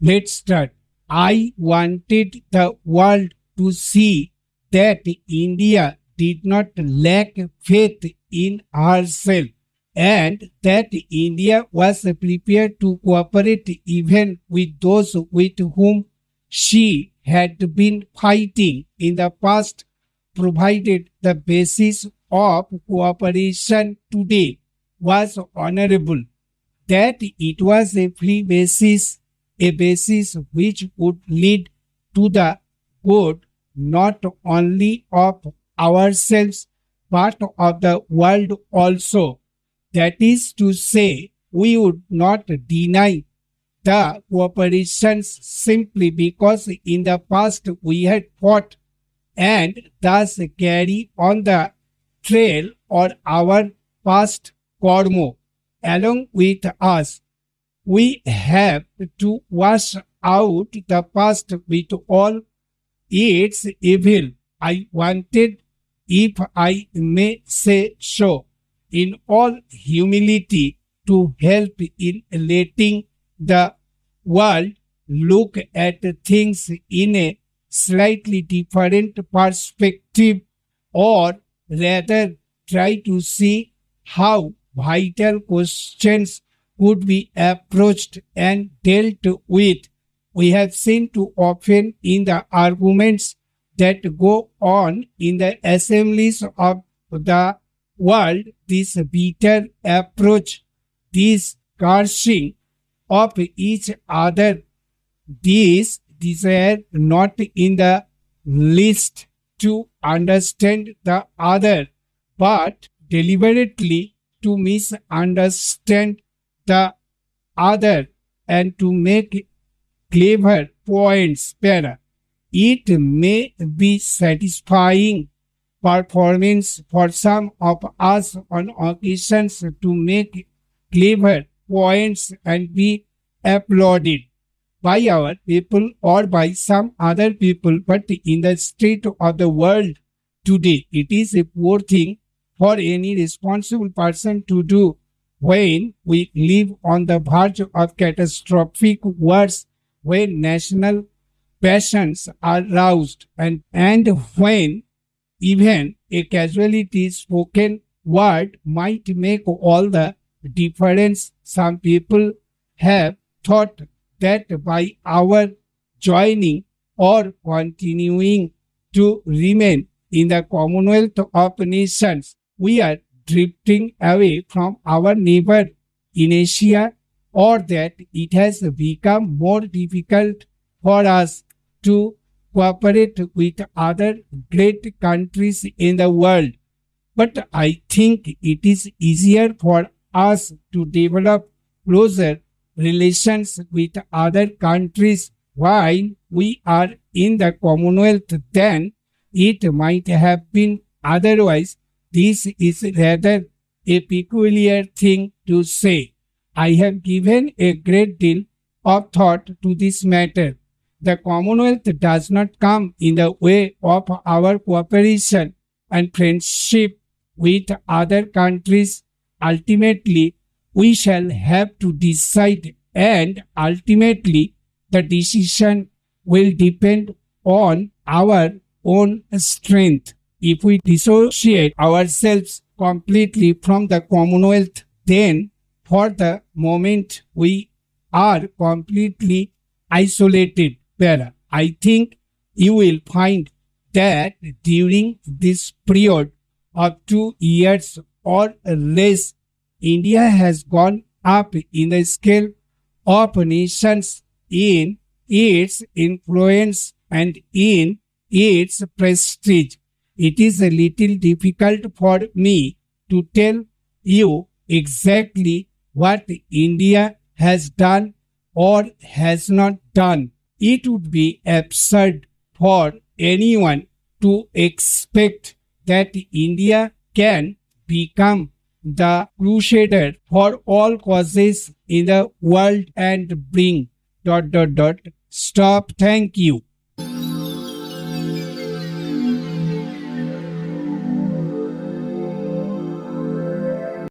Let's start. I wanted the world to see that India did not lack faith in herself and that India was prepared to cooperate even with those with whom she had been fighting in the past, provided the basis of cooperation today was honorable, that it was a free basis, a basis which would lead to the good not only of ourselves but of the world also. That is to say, we would not deny the cooperations simply because in the past we had fought and thus carry on the trail or our past karma along with us. We have to wash out the past with all its evil. I wanted, if I may say so, in all humility, to help in letting the world look at things in a slightly different perspective, or rather try to see how vital questions could be approached and dealt with. We have seen too often in the arguments that go on in the assemblies of the world this bitter approach, this cursing of each other, this desire not in the least to understand the other, but deliberately to misunderstand the other and to make clever points better. It may be satisfying performance for some of us on occasions to make clever points and be applauded by our people or by some other people, but in the state of the world today, it is a poor thing for any responsible person to do when we live on the verge of catastrophic wars, when national passions are roused, and when even a casualty spoken word might make all the difference. Some people have thought that by our joining or continuing to remain in the Commonwealth of Nations, we are drifting away from our neighbor in Asia, or that it has become more difficult for us to cooperate with other great countries in the world. But I think it is easier for us to develop closer relations with other countries while we are in the Commonwealth than it might have been otherwise. This is rather a peculiar thing to say. I have given a great deal of thought to this matter. The Commonwealth does not come in the way of our cooperation and friendship with other countries. Ultimately, we shall have to decide, and ultimately the decision will depend on our own strength. If we dissociate ourselves completely from the Commonwealth, then for the moment we are completely isolated. Well, I think you will find that during this period of 2 years or less, India has gone up in the scale of nations in its influence and in its prestige. It is a little difficult for me to tell you exactly what India has done or has not done. It would be absurd for anyone to expect that India can become the crusader for all causes in the world and bring ... Stop. Thank you.